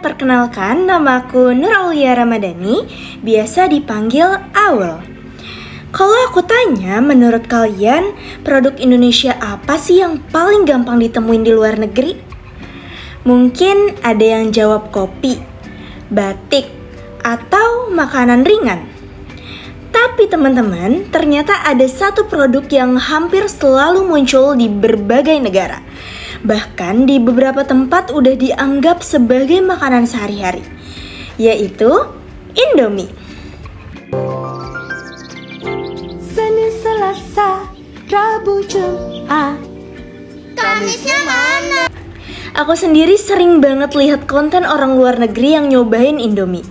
perkenalkan namaku Nur Aulia Ramadhani, biasa dipanggil Aul. Kalau aku tanya, menurut kalian produk Indonesia apa sih yang paling gampang ditemuin di luar negeri? Mungkin ada yang jawab kopi, batik, atau makanan ringan. Tapi teman-teman, ternyata ada satu produk yang hampir selalu muncul di berbagai negara. Bahkan di beberapa tempat udah dianggap sebagai makanan sehari-hari, yaitu Indomie. Senin, Selasa, Rabu, Jumat, Kamisnya mana? Aku sendiri sering banget lihat konten orang luar negeri yang nyobain Indomie.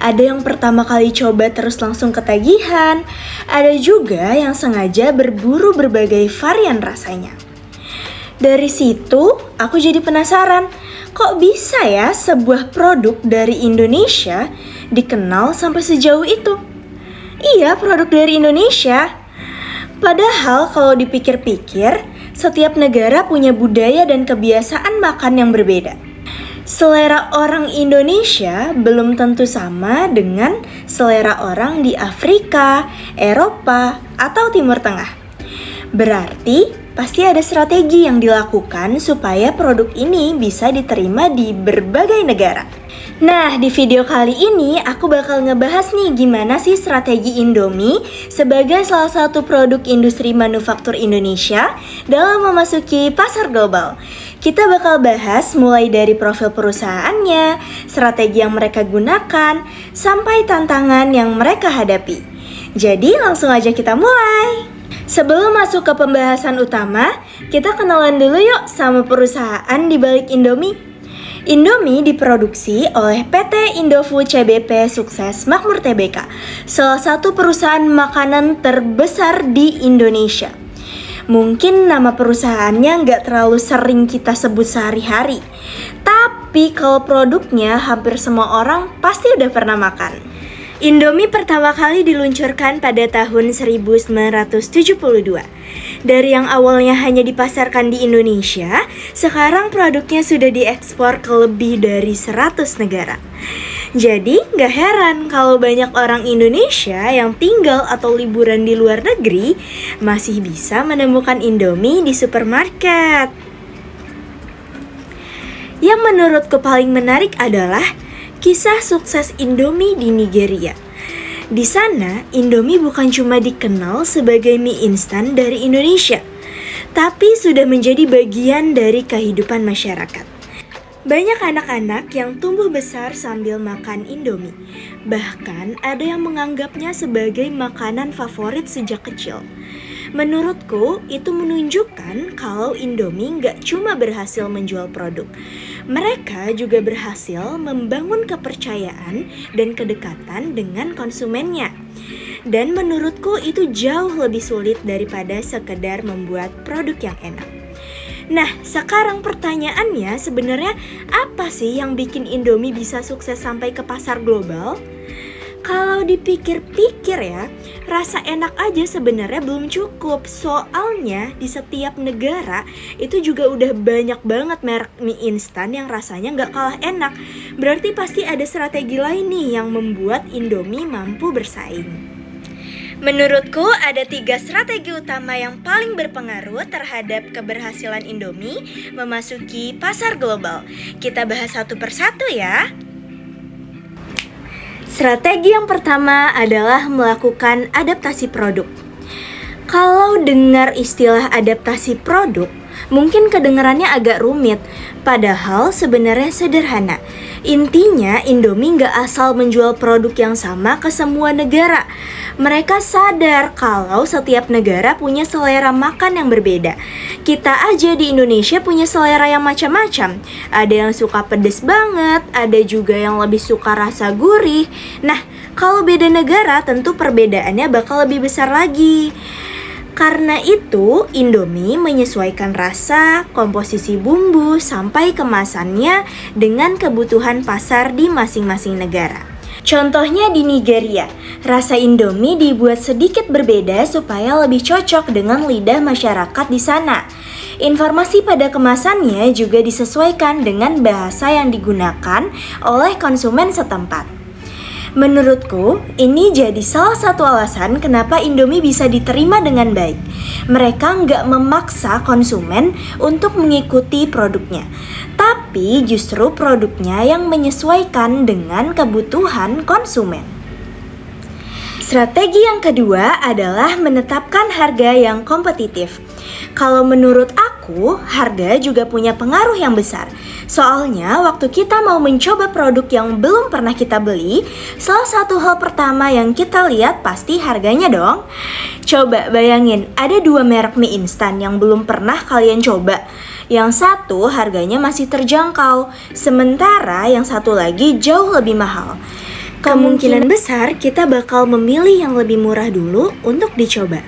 Ada yang pertama kali coba terus langsung ketagihan, ada juga yang sengaja berburu berbagai varian rasanya. Dari situ, aku jadi penasaran, kok bisa ya sebuah produk dari Indonesia dikenal sampai sejauh itu? Iya, produk dari Indonesia. Padahal kalau dipikir-pikir, setiap negara punya budaya dan kebiasaan makan yang berbeda. Selera orang Indonesia belum tentu sama dengan selera orang di Afrika, Eropa, atau Timur Tengah. Berarti pasti ada strategi yang dilakukan supaya produk ini bisa diterima di berbagai negara. Nah, di video kali ini aku bakal ngebahas nih gimana sih strategi Indomie sebagai salah satu produk industri manufaktur Indonesia dalam memasuki pasar global. Kita bakal bahas mulai dari profil perusahaannya, strategi yang mereka gunakan, sampai tantangan yang mereka hadapi. Jadi langsung aja kita mulai. Sebelum masuk ke pembahasan utama, kita kenalan dulu yuk sama perusahaan di balik Indomie. Indomie diproduksi oleh PT Indofood CBP Sukses Makmur Tbk, salah satu perusahaan makanan terbesar di Indonesia. Mungkin nama perusahaannya nggak terlalu sering kita sebut sehari-hari, tapi kalau produknya hampir semua orang pasti udah pernah makan. Indomie pertama kali diluncurkan pada tahun 1972. Dari yang awalnya hanya dipasarkan di Indonesia, sekarang produknya sudah diekspor ke lebih dari 100 negara. Jadi gak heran kalau banyak orang Indonesia yang tinggal atau liburan di luar negeri masih bisa menemukan Indomie di supermarket. Yang menurutku paling menarik adalah kisah sukses Indomie di Nigeria. Di sana, Indomie bukan cuma dikenal sebagai mie instan dari Indonesia, tapi sudah menjadi bagian dari kehidupan masyarakat. Banyak anak-anak yang tumbuh besar sambil makan Indomie. Bahkan ada yang menganggapnya sebagai makanan favorit sejak kecil. Menurutku, itu menunjukkan kalau Indomie nggak cuma berhasil menjual produk. Mereka juga berhasil membangun kepercayaan dan kedekatan dengan konsumennya. Dan menurutku itu jauh lebih sulit daripada sekedar membuat produk yang enak. Nah, sekarang pertanyaannya sebenarnya apa sih yang bikin Indomie bisa sukses sampai ke pasar global? Kalau dipikir-pikir ya, rasa enak aja sebenarnya belum cukup. Soalnya di setiap negara itu juga udah banyak banget merek mie instan yang rasanya nggak kalah enak. Berarti pasti ada strategi lain nih yang membuat Indomie mampu bersaing. Menurutku ada 3 strategi utama yang paling berpengaruh terhadap keberhasilan Indomie memasuki pasar global. Kita bahas satu persatu ya. Strategi yang pertama adalah melakukan adaptasi produk. Kalau dengar istilah adaptasi produk, mungkin kedengarannya agak rumit, padahal sebenarnya sederhana. Intinya Indomie nggak asal menjual produk yang sama ke semua negara. Mereka sadar kalau setiap negara punya selera makan yang berbeda. Kita aja di Indonesia punya selera yang macam-macam. Ada yang suka pedes banget, ada juga yang lebih suka rasa gurih. Nah, kalau beda negara tentu perbedaannya bakal lebih besar lagi. Karena itu, Indomie menyesuaikan rasa, komposisi bumbu, sampai kemasannya dengan kebutuhan pasar di masing-masing negara. Contohnya di Nigeria, rasa Indomie dibuat sedikit berbeda supaya lebih cocok dengan lidah masyarakat di sana. Informasi pada kemasannya juga disesuaikan dengan bahasa yang digunakan oleh konsumen setempat. Menurutku, ini jadi salah satu alasan kenapa Indomie bisa diterima dengan baik. Mereka nggak memaksa konsumen untuk mengikuti produknya, tapi justru produknya yang menyesuaikan dengan kebutuhan konsumen. Strategi yang kedua adalah menetapkan harga yang kompetitif. Kalau menurut aku, harga juga punya pengaruh yang besar. Soalnya, waktu kita mau mencoba produk yang belum pernah kita beli, salah satu hal pertama yang kita lihat pasti harganya dong. Coba bayangin, ada 2 merek mie instan yang belum pernah kalian coba. Yang satu harganya masih terjangkau, sementara yang satu lagi jauh lebih mahal. Kemungkinan besar kita bakal memilih yang lebih murah dulu untuk dicoba.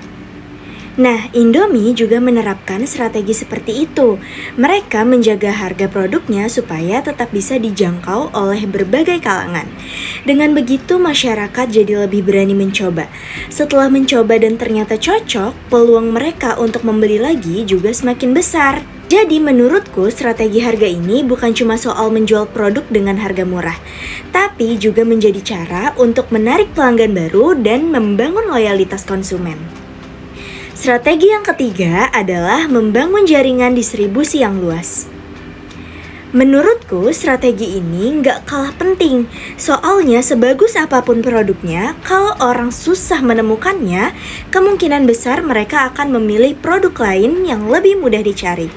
Nah, Indomie juga menerapkan strategi seperti itu. Mereka menjaga harga produknya supaya tetap bisa dijangkau oleh berbagai kalangan. Dengan begitu, masyarakat jadi lebih berani mencoba. Setelah mencoba dan ternyata cocok, peluang mereka untuk membeli lagi juga semakin besar. Jadi menurutku strategi harga ini bukan cuma soal menjual produk dengan harga murah, tapi juga menjadi cara untuk menarik pelanggan baru dan membangun loyalitas konsumen. Strategi yang ketiga adalah membangun jaringan distribusi yang luas. Menurutku strategi ini nggak kalah penting, soalnya sebagus apapun produknya, kalau orang susah menemukannya, kemungkinan besar mereka akan memilih produk lain yang lebih mudah dicari.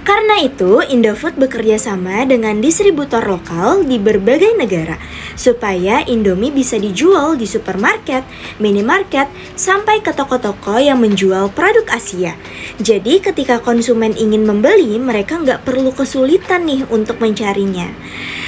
Karena itu, Indofood bekerja sama dengan distributor lokal di berbagai negara supaya Indomie bisa dijual di supermarket, minimarket, sampai ke toko-toko yang menjual produk Asia. Jadi ketika konsumen ingin membeli, mereka nggak perlu kesulitan nih untuk mencarinya.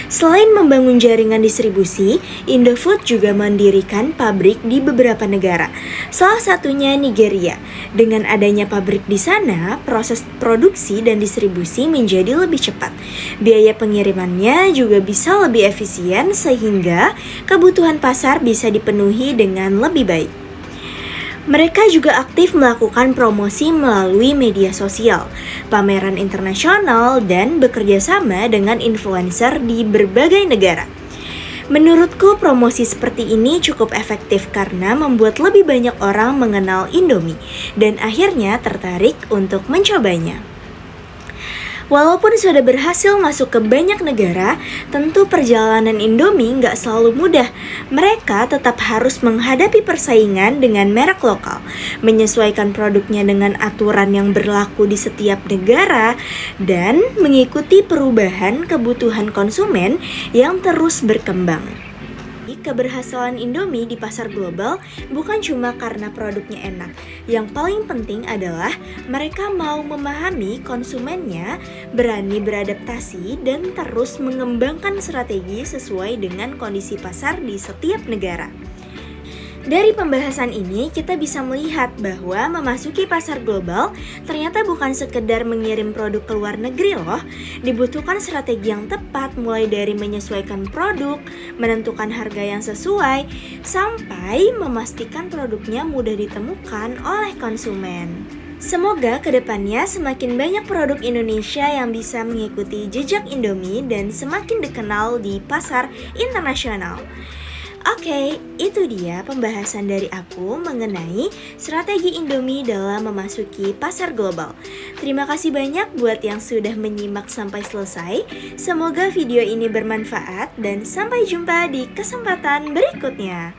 Selain membangun jaringan distribusi, Indofood juga mendirikan pabrik di beberapa negara, salah satunya Nigeria. Dengan adanya pabrik di sana, proses produksi dan distribusi menjadi lebih cepat. Biaya pengirimannya juga bisa lebih efisien sehingga kebutuhan pasar bisa dipenuhi dengan lebih baik. Mereka juga aktif melakukan promosi melalui media sosial, pameran internasional, dan bekerja sama dengan influencer di berbagai negara. Menurutku promosi seperti ini cukup efektif karena membuat lebih banyak orang mengenal Indomie dan akhirnya tertarik untuk mencobanya. Walaupun sudah berhasil masuk ke banyak negara, tentu perjalanan Indomie nggak selalu mudah. Mereka tetap harus menghadapi persaingan dengan merek lokal, menyesuaikan produknya dengan aturan yang berlaku di setiap negara, dan mengikuti perubahan kebutuhan konsumen yang terus berkembang. Keberhasilan Indomie di pasar global bukan cuma karena produknya enak. Yang paling penting adalah mereka mau memahami konsumennya, berani beradaptasi, dan terus mengembangkan strategi sesuai dengan kondisi pasar di setiap negara. Dari pembahasan ini, kita bisa melihat bahwa memasuki pasar global ternyata bukan sekedar mengirim produk ke luar negeri loh. Dibutuhkan strategi yang tepat mulai dari menyesuaikan produk, menentukan harga yang sesuai, sampai memastikan produknya mudah ditemukan oleh konsumen. Semoga kedepannya semakin banyak produk Indonesia yang bisa mengikuti jejak Indomie dan semakin dikenal di pasar internasional. Oke, itu dia pembahasan dari aku mengenai strategi Indomie dalam memasuki pasar global. Terima kasih banyak buat yang sudah menyimak sampai selesai. Semoga video ini bermanfaat dan sampai jumpa di kesempatan berikutnya.